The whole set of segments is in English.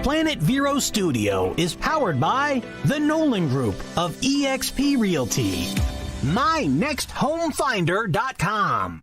Planet Vero Studio is powered by the Nolan Group of eXp Realty. MyNextHomeFinder.com.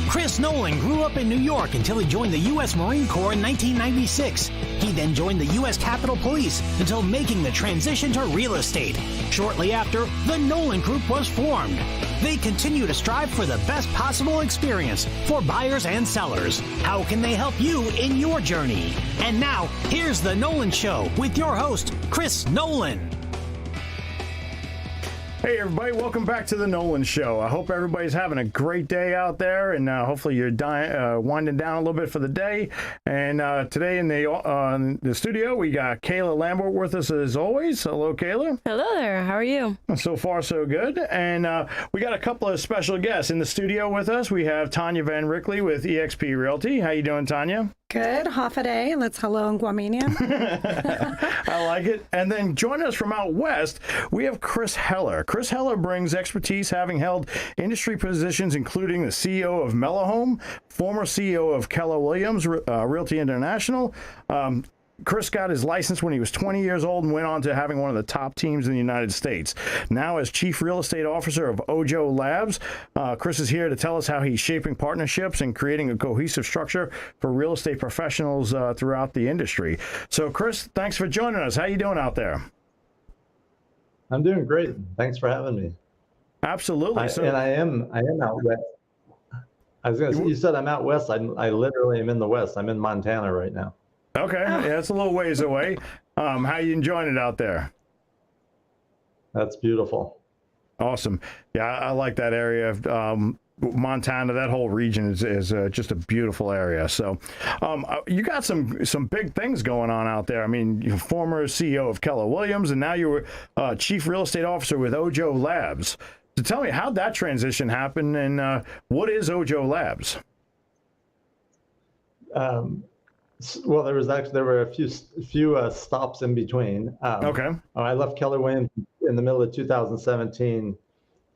Chris Nolan grew up in New York until he joined the U.S. Marine Corps in 1996. He then joined the U.S. Capitol Police until making the transition to real estate. Shortly after, the Nolan Group was formed. They continue to strive for the best possible experience for buyers and sellers. How can they help you in your journey? And now, here's The Nolan Show with your host, Chris Nolan. Hey everybody, welcome back to the Nolan Show. I hope everybody's having a great day out there, and hopefully you're winding down a little bit for the day. And today in the studio, we got Kayla Lambert with us as always. Hello, Kayla. Hello there. How are you? So far, so good. And we got a couple of special guests in the studio with us. We have Tanya Van Rickley with eXp Realty. How you doing, Tanya? Good. Half a day. Let's hello in Guamanian. I like it. And then joining us from out west, we have Chris Heller. Chris Heller brings expertise, having held industry positions including the CEO of Mellow Home, former CEO of Keller Williams Realty International. Chris got his license when he was 20 years old and went on to having one of the top teams in the United States. Now, as Chief Real Estate Officer of Ojo Labs, Chris is here to tell us how he's shaping partnerships and creating a cohesive structure for real estate professionals throughout the industry. So, Chris, thanks for joining us. How you doing out there? I'm doing great. Thanks for having me. Absolutely. I am out west. I was going to say, you said I'm out west. I literally am in the west. I'm in Montana right now. Okay, yeah, it's a little ways away. How you enjoying it out there? That's beautiful. Awesome. Yeah, I like that area of Montana. That whole region is just a beautiful area. So you got some big things going on out there. I mean, you're former CEO of Keller Williams, and now you're Chief Real Estate Officer with Ojo Labs. So tell me, how'd that transition happen, and what is Ojo Labs? Well, there were a few stops in between. Okay. I left Keller Williams in the middle of 2017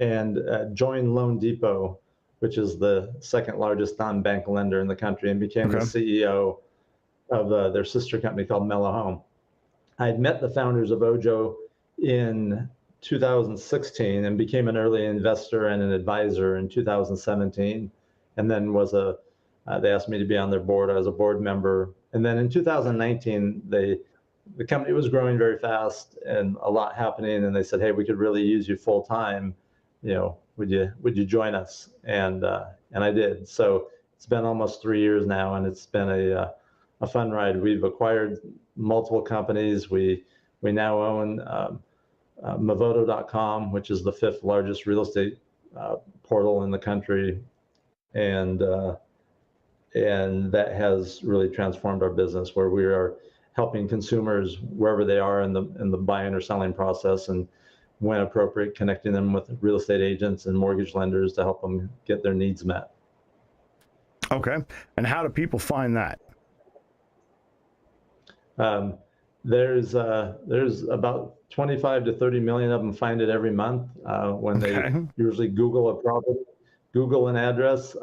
and joined Loan Depot, which is the second largest non-bank lender in the country, and became the CEO of their sister company called Mellow Home. I had met the founders of Ojo in 2016 and became an early investor and an advisor in 2017, and then they asked me to be on their board. I was a board member. And then in 2019, the company was growing very fast and a lot happening. And they said, hey, we could really use you full time. Would you join us? And I did. So it's been almost 3 years now, and it's been a fun ride. We've acquired multiple companies. We now own Movoto.com, which is the 5th largest real estate portal in the country. And that has really transformed our business, where we are helping consumers wherever they are in the buying or selling process, and when appropriate, connecting them with real estate agents and mortgage lenders to help them get their needs met. Okay. And how do people find that? There's about 25 to 30 million of them find it every month when they usually Google a property, Google an address.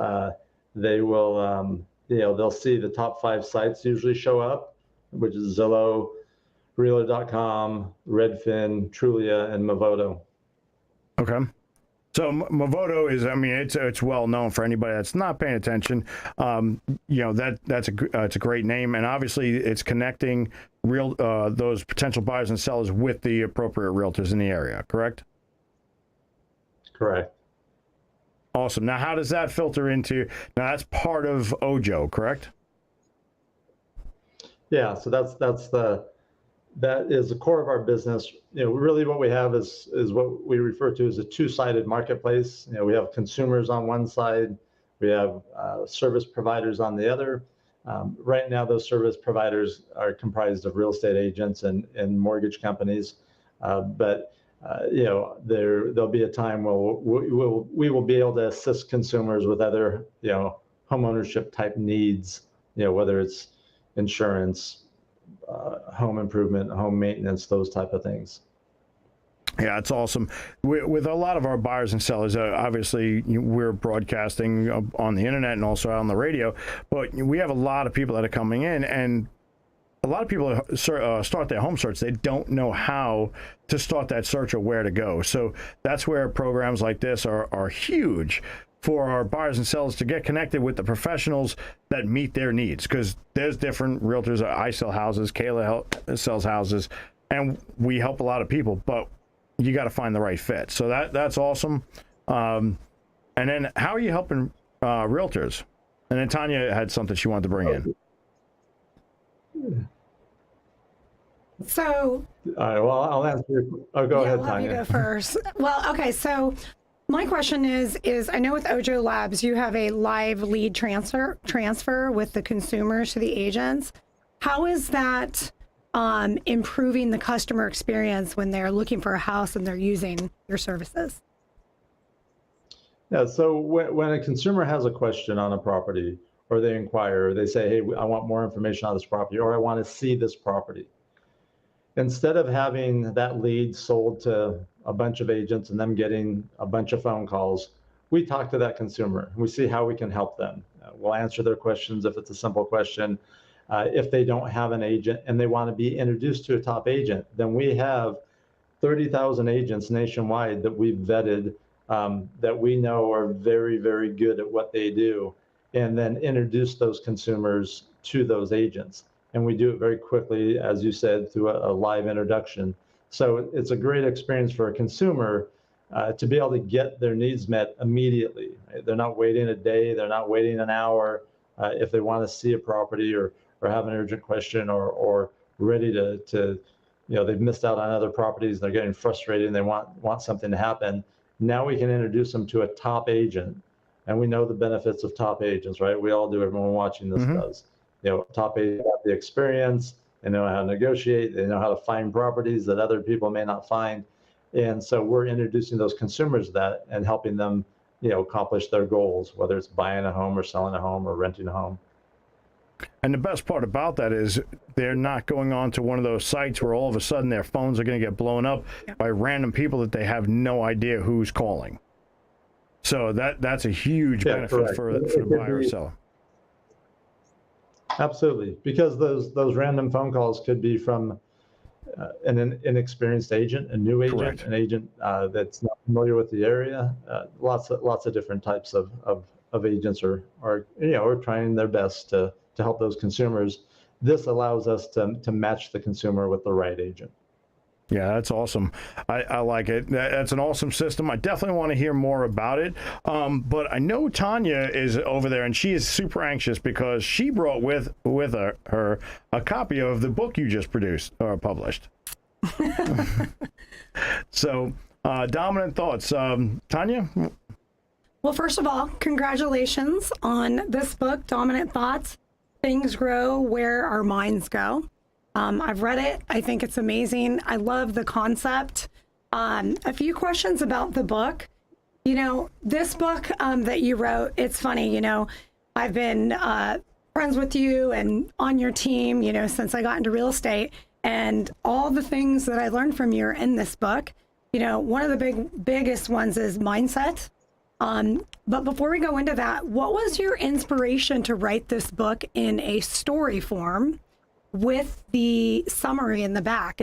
They will, they'll see the top 5 sites usually show up, which is Zillow, Realtor.com, Redfin, Trulia, and Movoto. Okay. So Movoto is, it's well known for anybody that's not paying attention. It's a great name, and obviously it's connecting those potential buyers and sellers with the appropriate realtors in the area. Correct? Correct. Awesome. Now, how does that filter into? Now, that's part of Ojo, correct? Yeah. So that is the core of our business. Really, what we have is what we refer to as a two-sided marketplace. We have consumers on one side, we have service providers on the other. Right now, those service providers are comprised of real estate agents and mortgage companies, but there'll be a time where we will be able to assist consumers with other, home ownership type needs, whether it's insurance, home improvement, home maintenance, those type of things. Yeah, it's awesome. With a lot of our buyers and sellers, obviously we're broadcasting on the internet and also on the radio, but we have a lot of people that are coming in, and a lot of people start their home search. They don't know how to start that search or where to go. So that's where programs like this are huge for our buyers and sellers to get connected with the professionals that meet their needs. Because there's different realtors. I sell houses, Kayla sells houses, and we help a lot of people, but you got to find the right fit. So that's awesome. And then how are you helping realtors? And then Tanya had something she wanted to bring in. So, all right, well, I'll answer. Go ahead, Tanya. Let me go first. Well, okay, so my question is I know with Ojo Labs, you have a live lead transfer with the consumers to the agents. How is that improving the customer experience when they're looking for a house and they're using your services? Yeah, so when a consumer has a question on a property, or they inquire, or they say, hey, I want more information on this property, or I want to see this property. Instead of having that lead sold to a bunch of agents and them getting a bunch of phone calls, we talk to that consumer. We see how we can help them. We'll answer their questions if it's a simple question. If they don't have an agent and they want to be introduced to a top agent, then we have 30,000 agents nationwide that we've vetted, that we know are very, very good at what they do, and then introduce those consumers to those agents. And we do it very quickly, as you said, through a live introduction. So it's a great experience for a consumer to be able to get their needs met immediately. They're not waiting a day, they're not waiting an hour if they want to see a property or have an urgent question or ready to they've missed out on other properties, they're getting frustrated and they want something to happen. Now we can introduce them to a top agent. And we know the benefits of top agents, right? We all do, everyone watching this does. Top agents have the experience, they know how to negotiate, they know how to find properties that other people may not find. And so we're introducing those consumers to that and helping them, accomplish their goals, whether it's buying a home or selling a home or renting a home. And the best part about that is they're not going on to one of those sites where all of a sudden their phones are going to get blown up by random people that they have no idea who's calling. So that's a huge benefit for the buyer or seller. Absolutely, because those random phone calls could be from an inexperienced agent, a new agent, Correct. An agent that's not familiar with the area. Lots of different types of agents are trying their best to help those consumers. This allows us to match the consumer with the right agent. Yeah, that's awesome. I like it. That's an awesome system. I definitely want to hear more about it. But I know Tanya is over there, and she is super anxious because she brought with her a copy of the book you just produced or published. So, dominant thoughts. Tanya? Well, first of all, congratulations on this book, Dominant Thoughts, Things Grow Where Our Minds Go. I've read it. I think it's amazing. I love the concept. A few questions about the book. This book that you wrote, it's funny, I've been friends with you and on your team, since I got into real estate, and all the things that I learned from you are in this book. One of the biggest ones is mindset. But before we go into that, what was your inspiration to write this book in a story form with the summary in the back?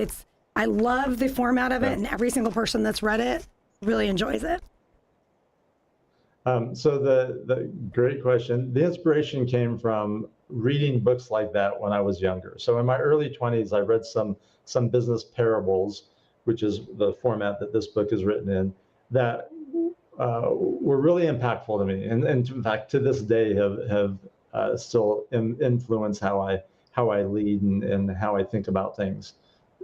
I love the format of it, and every single person that's read it really enjoys it. So the great question. The inspiration came from reading books like that when I was younger. So in my early 20s, I read some business parables, which is the format that this book is written in, that were really impactful to me, and in fact to this day have still influence how I lead and how I think about things.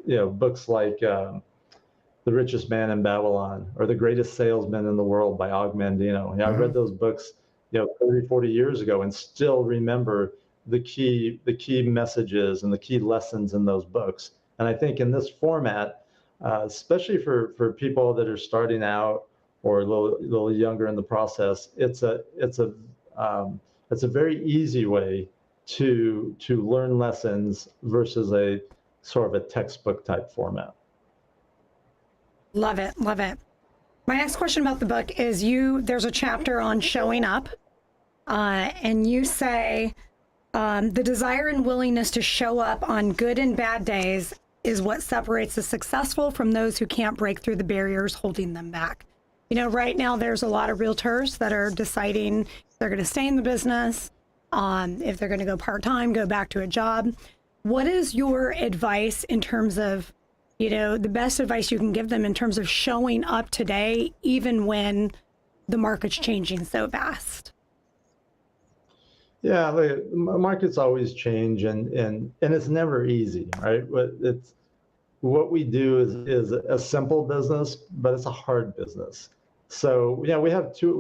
Books like The Richest Man in Babylon or The Greatest Salesman in the World by Og Mandino. I read those books 30, 40 years ago and still remember the key messages and the key lessons in those books. And I think in this format, especially for people that are starting out or a little younger in the process, it's a very easy way to learn lessons versus a sort of a textbook type format. Love it. Love it. My next question about the book is there's a chapter on showing up, and you say The desire and willingness to show up on good and bad days is what separates the successful from those who can't break through the barriers holding them back. You know, right now there's a lot of realtors that are deciding if they're going to stay in the business, if they're going to go part-time, go back to a job. What is your advice in terms of, you know, the best advice you can give them in terms of showing up today, even when the market's changing so fast? Yeah, the markets always change, and it's never easy, right? It's what we do is a simple business, but it's a hard business. So yeah, we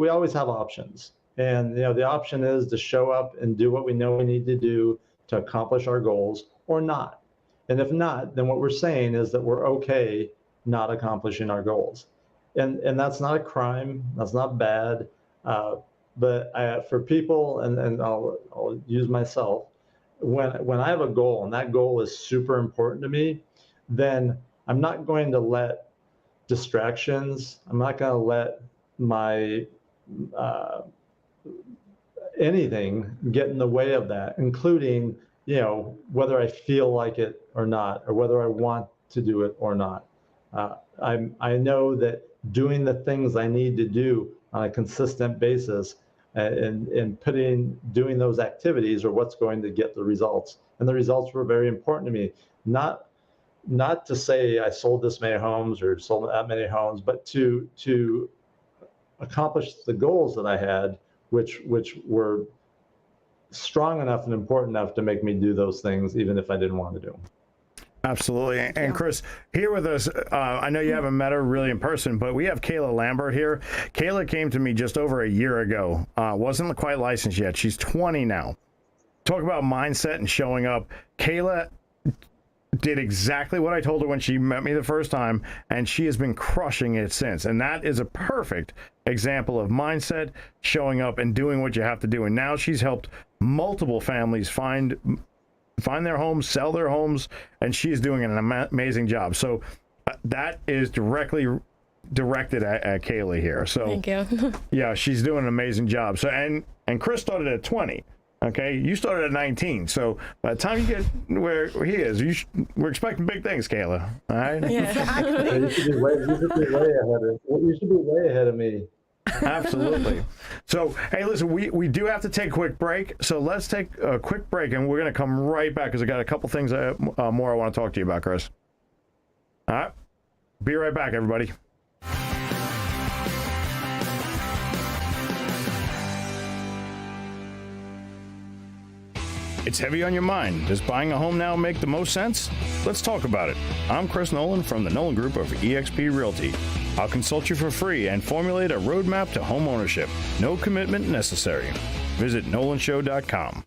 always have options, and you know, the option is to show up and do what we know we need to do to accomplish our goals, or not. And if not, then what we're saying is that we're okay not accomplishing our goals, and that's not a crime. That's not bad. But for people, and I'll use myself, when I have a goal and that goal is super important to me, then I'm not going to let distractions, I'm not going to let my anything get in the way of that, including, you know, whether I feel like it or not, or whether I want to do it or not. I know that doing the things I need to do on a consistent basis and doing those activities are what's going to get the results. And the results were very important to me. Not to say I sold this many homes or sold that many homes, but to accomplish the goals that I had, which were strong enough and important enough to make me do those things, even if I didn't want to do them. Absolutely. And Chris, here with us, I know you haven't met her really in person, but we have Kayla Lambert here. Kayla came to me just over a year ago. Wasn't quite licensed yet. She's 20 now. Talk about mindset and showing up. Kayla did exactly what I told her when she met me the first time, and she has been crushing it since. And that is a perfect example of mindset, showing up and doing what you have to do. And now she's helped multiple families find their homes, sell their homes, and she's doing an amazing job. So that is directly directed at Kayla here. So thank you. Yeah, she's doing an amazing job. So and Chris started at 20. Okay, you started at 19. So by the time you get where he is, we're expecting big things, Kayla. All right. Yeah. You should be way ahead of me. Absolutely. So, hey, listen, we do have to take a quick break. So let's take a quick break, and we're going to come right back because I got a couple things more I want to talk to you about, Chris. All right. Be right back, everybody. It's heavy on your mind. Does buying a home now make the most sense? Let's talk about it. I'm Chris Nolan from the Nolan Group of eXp Realty. I'll consult you for free and formulate a roadmap to home ownership. No commitment necessary. Visit nolanshow.com.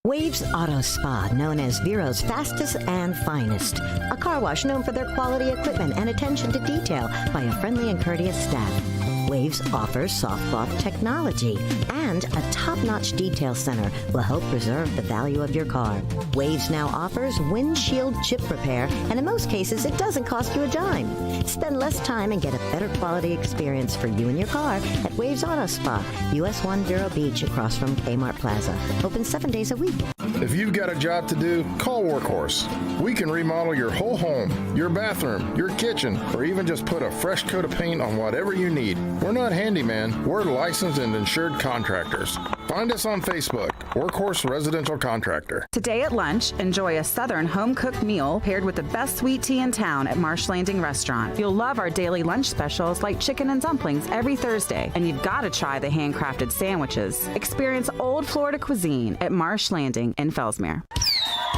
Waves Auto Spa, known as Vero's fastest and finest. A car wash known for their quality equipment and attention to detail by a friendly and courteous staff. Waves offers soft cloth technology, and a top-notch detail center will help preserve the value of your car. Waves now offers windshield chip repair, and in most cases, it doesn't cost you a dime. Spend less time and get a better quality experience for you and your car at Waves Auto Spa, US 1 Vero Beach, across from Kmart Plaza. Open 7 days a week. If you've got a job to do, call Workhorse. We can remodel your whole home, your bathroom, your kitchen, or even just put a fresh coat of paint on whatever you need. We're not handyman, we're licensed and insured contractors. Find us on Facebook, Workhorse Residential Contractor. Today at lunch, enjoy a Southern home-cooked meal paired with the best sweet tea in town at Marsh Landing Restaurant. You'll love our daily lunch specials like chicken and dumplings every Thursday, and you've got to try the handcrafted sandwiches. Experience old Florida cuisine at Marsh Landing in Fellsmere.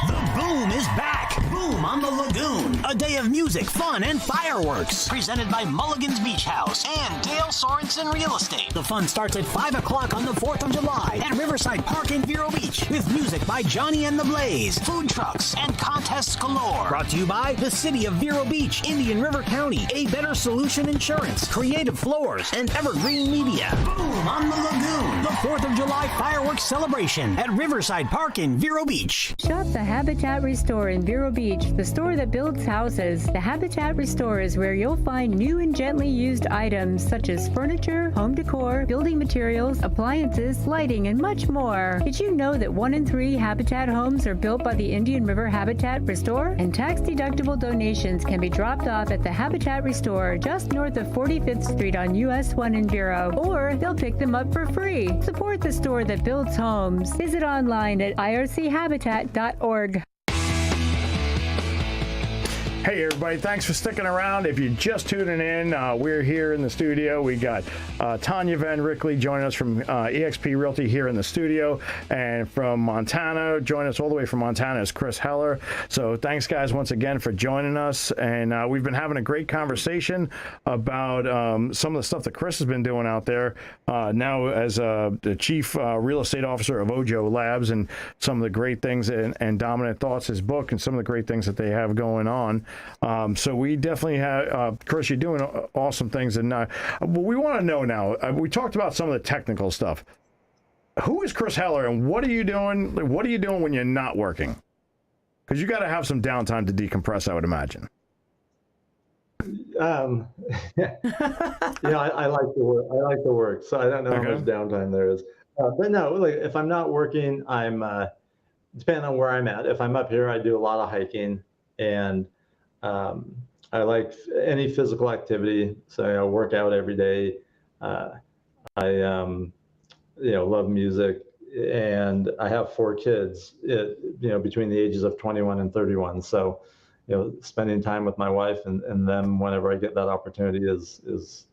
The Boom is back. Boom on the Lagoon. A day of music, fun, and fireworks. Presented by Mulligan's Beach House and Dale Sorensen Real Estate. The fun starts at 5 o'clock on the 4th of July at Riverside Park in Vero Beach. With music by Johnny and the Blaze, food trucks, and contests galore. Brought to you by the City of Vero Beach, Indian River County, A Better Solution Insurance, Creative Floors, and Evergreen Media. Boom on the Lagoon. The 4th of July fireworks celebration at Riverside Park in Vero Beach. Shop the Habitat Restore in Vero Vero Beach, the store that builds houses. The Habitat Restore is where you'll find new and gently used items such as furniture, home decor, building materials, appliances, lighting, and much more. Did you know that 1 in 3 Habitat homes are built by the Indian River Habitat Restore? And tax-deductible donations can be dropped off at the Habitat Restore just north of 45th Street on US 1 in Vero, or they'll pick them up for free. Support the store that builds homes. Visit online at irchabitat.org. Hey everybody, thanks for sticking around. If you're just tuning in, we're here in the studio. We got Tanya Van Rickley joining us from eXp Realty here in the studio, and from Montana, joining us all the way from Montana is Chris Heller. So thanks guys once again for joining us, and we've been having a great conversation about some of the stuff that Chris has been doing out there now as the Chief Real Estate Officer of Ojo Labs, and some of the great things, and Dominant Thoughts, his book, and some of the great things that they have going on. So we definitely have, Chris, you're doing awesome things. And we want to know now, we talked about some of the technical stuff. Who is Chris Heller, and what are you doing? What are you doing when you're not working? Because you got to have some downtime to decompress, I would imagine. I like to work. I like to work, so I don't know how much downtime there is. But no, like if I'm not working, I'm depending on where I'm at. If I'm up here, I do a lot of hiking, and I like any physical activity, so I work out every day. I love music, and I have 4 kids, between the ages of 21 and 31. So, spending time with my wife and them whenever I get that opportunity is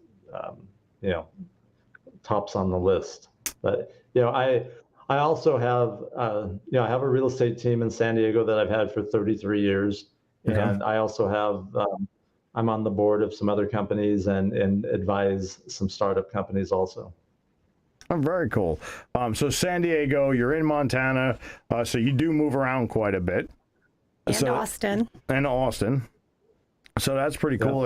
tops on the list. But I also have I have a real estate team in San Diego that I've had for 33 years. And I also have, I'm on the board of some other companies and advise some startup companies also. Oh, very cool. So San Diego, you're in Montana, so you do move around quite a bit. And Austin. And Austin. So that's pretty cool.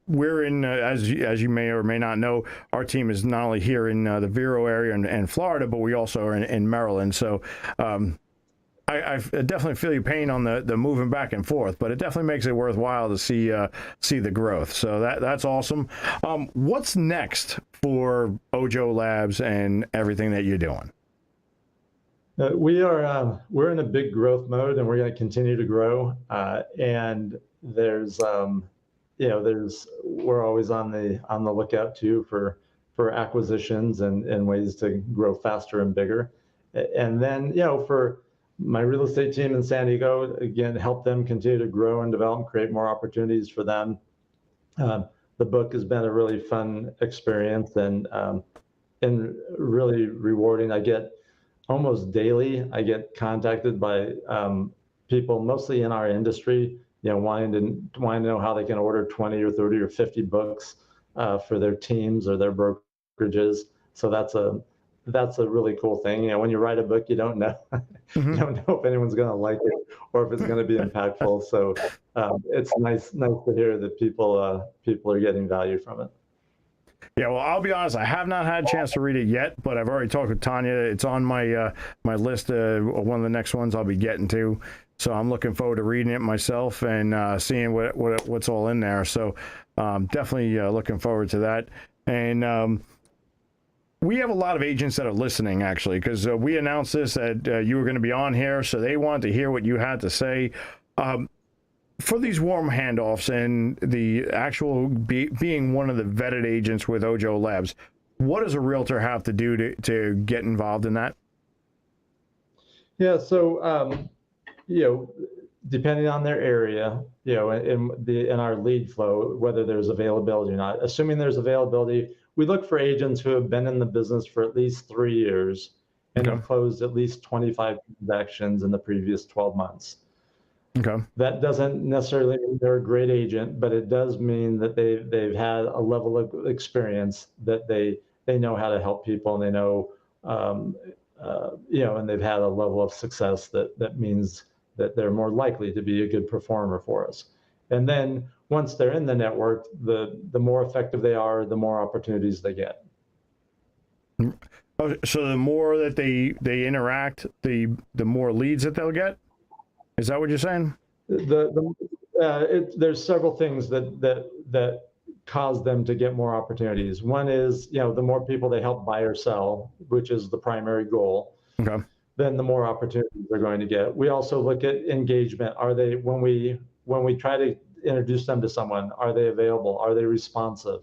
We're in, as you may or may not know, our team is not only here in the Vero area and Florida, but we also are in Maryland. So I definitely feel your pain on the moving back and forth, but it definitely makes it worthwhile to see the growth. So that's awesome. What's next for Ojo Labs and everything that you're doing? We're in a big growth mode, and we're going to continue to grow. And there's we're always on the lookout too for acquisitions and ways to grow faster and bigger. And then for my real estate team in San Diego, again, help them continue to grow and develop and create more opportunities for them. The book has been a really fun experience and really rewarding. I get almost daily, I get contacted by people mostly in our industry, wanting to know how they can order 20 or 30 or 50 books for their teams or their brokerages. So that's a really cool thing. When you write a book, you don't know, you don't know if anyone's going to like it or if it's going to be impactful. So it's nice to hear that people are getting value from it. Yeah, well, I'll be honest, I have not had a chance to read it yet, but I've already talked with Tanya. It's on my my list of one of the next ones I'll be getting to. So I'm looking forward to reading it myself and seeing what's all in there. So definitely looking forward to that. And we have a lot of agents that are listening, actually, because we announced this that you were going to be on here, so they wanted to hear what you had to say. For these warm handoffs and the actual being one of the vetted agents with Ojo Labs, what does a realtor have to do to get involved in that? Yeah, so depending on their area, in our lead flow, whether there's availability or not. Assuming there's availability, we look for agents who have been in the business for at least 3 years and have closed at least 25 transactions in the previous 12 months. Okay. That doesn't necessarily mean they're a great agent, but it does mean that they've had a level of experience that they know how to help people, and they know, and they've had a level of success that means that they're more likely to be a good performer for us. And then once they're in the network, the more effective they are, the more opportunities they get. So the more that they interact, the more leads that they'll get? Is that what you're saying? There's several things that cause them to get more opportunities. One is, the more people they help buy or sell, which is the primary goal, Okay. then the more opportunities they're going to get. We also look at engagement. Are they, when we try to introduce them to someone, are they available? Are they responsive?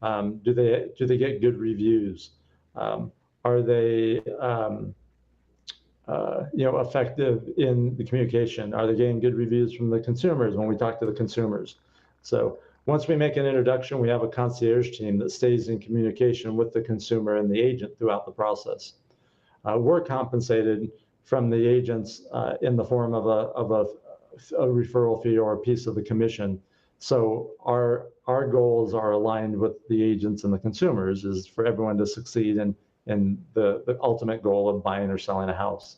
Do they get good reviews? Are they effective in the communication? Are they getting good reviews from the consumers when we talk to the consumers? So once we make an introduction, we have a concierge team that stays in communication with the consumer and the agent throughout the process. We're compensated from the agents in the form of a referral fee or a piece of the commission. So our goals are aligned with the agents and the consumers, is for everyone to succeed in the ultimate goal of buying or selling a house.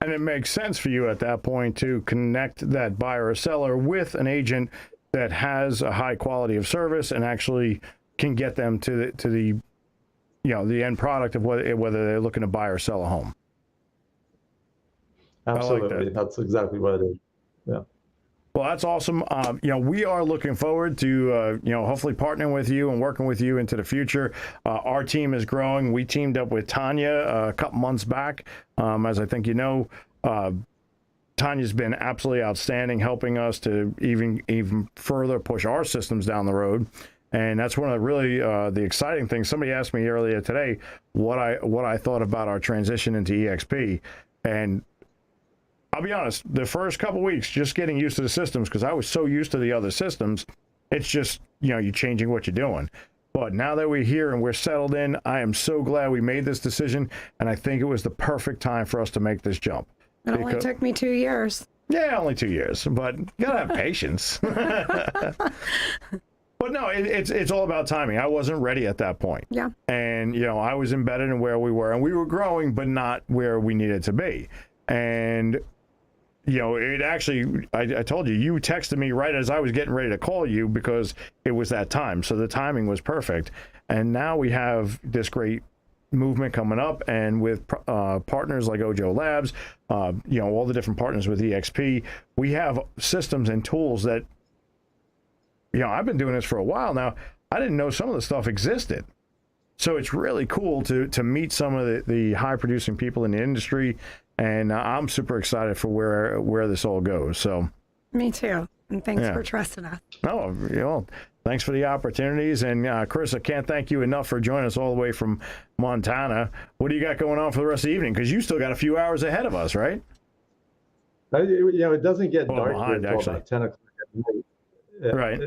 And it makes sense for you at that point to connect that buyer or seller with an agent that has a high quality of service and actually can get them to the the end product of whether they're looking to buy or sell a home. Absolutely. I like that. That's exactly what it is. Yeah. Well, that's awesome. We are looking forward to, hopefully partnering with you and working with you into the future. Our team is growing. We teamed up with Tanya a couple months back. As I think you know, Tanya's been absolutely outstanding, helping us to even further push our systems down the road. And that's one of the really the exciting things. Somebody asked me earlier today what I thought about our transition into EXP, and I'll be honest, the first couple weeks, just getting used to the systems, because I was so used to the other systems, it's just, you're changing what you're doing. But now that we're here and we're settled in, I am so glad we made this decision, and I think it was the perfect time for us to make this jump. It only took me 2 years. Yeah, only 2 years, but you gotta have patience. But no, it's all about timing. I wasn't ready at that point. Yeah. And, I was embedded in where we were, and we were growing, but not where we needed to be. And it actually, I told you texted me right as I was getting ready to call you because it was that time. So the timing was perfect. And now we have this great movement coming up, and with partners like Ojo Labs, all the different partners with EXP, we have systems and tools that, I've been doing this for a while now. I didn't know some of the stuff existed. So it's really cool to meet some of the high producing people in the industry. And I'm super excited for where this all goes. So, me too. And thanks for trusting us. No, thanks for the opportunities. And Chris, I can't thank you enough for joining us all the way from Montana. What do you got going on for the rest of the evening? Because you still got a few hours ahead of us, right? It doesn't get dark behind, here until about 10 o'clock at night. Right.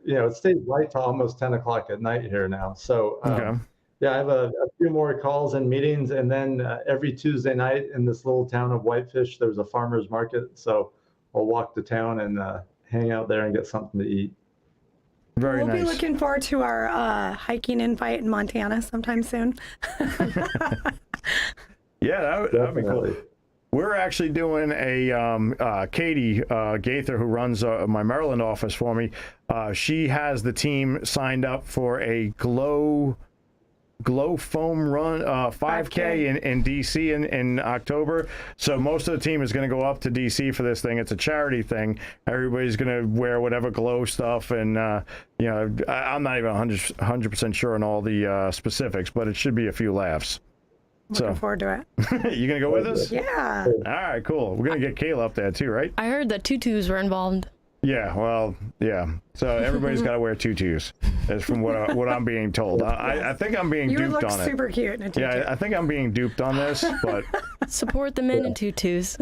It stays light till almost 10 o'clock at night here now. So, okay. Yeah, I have a few more calls and meetings, and then every Tuesday night in this little town of Whitefish, there's a farmer's market. So I'll walk to town and hang out there and get something to eat. Very nice. We'll be looking forward to our hiking invite in Montana sometime soon. Yeah, that'd be cool. We're actually doing a Katie Gaither, who runs my Maryland office for me. She has the team signed up for a glow foam run 5K in DC in October. So most of the team is going to go up to DC for this thing. It's a charity thing. Everybody's going to wear whatever glow stuff, and I'm not even 100% sure on all the specifics, but it should be a few laughs. Looking forward to it. You gonna go with us? Yeah. All right, cool. We're gonna get Kayla up there too, right? I heard that tutus were involved. Yeah, well, yeah. So everybody's got to wear tutus, is from what I'm being told. I think I'm being duped on it. You look super cute in a tutu. Yeah, I think I'm being duped on this, but support the men in tutus.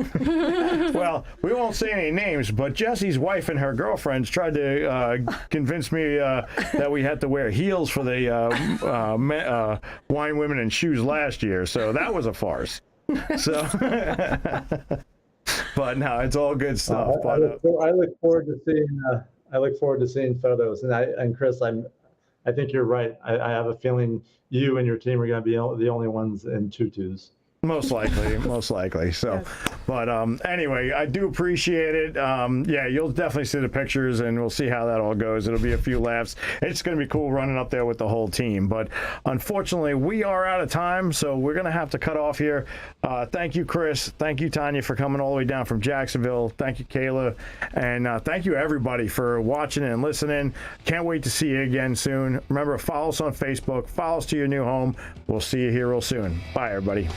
Well, we won't say any names, but Jesse's wife and her girlfriends tried to convince me that we had to wear heels for the wine, women, and shoes last year. So that was a farce. So. But no, it's all good stuff. I look forward to seeing photos. And Chris, I think you're right. I have a feeling you and your team are going to be the only ones in tutus. Most likely. So, but anyway, I do appreciate it. Yeah, you'll definitely see the pictures, and we'll see how that all goes. It'll be a few laughs. It's going to be cool running up there with the whole team. But unfortunately, we are out of time, so we're going to have to cut off here. Thank you, Chris. Thank you, Tanya, for coming all the way down from Jacksonville. Thank you, Kayla. And thank you, everybody, for watching and listening. Can't wait to see you again soon. Remember, follow us on Facebook. Follow us to your new home. We'll see you here real soon. Bye, everybody.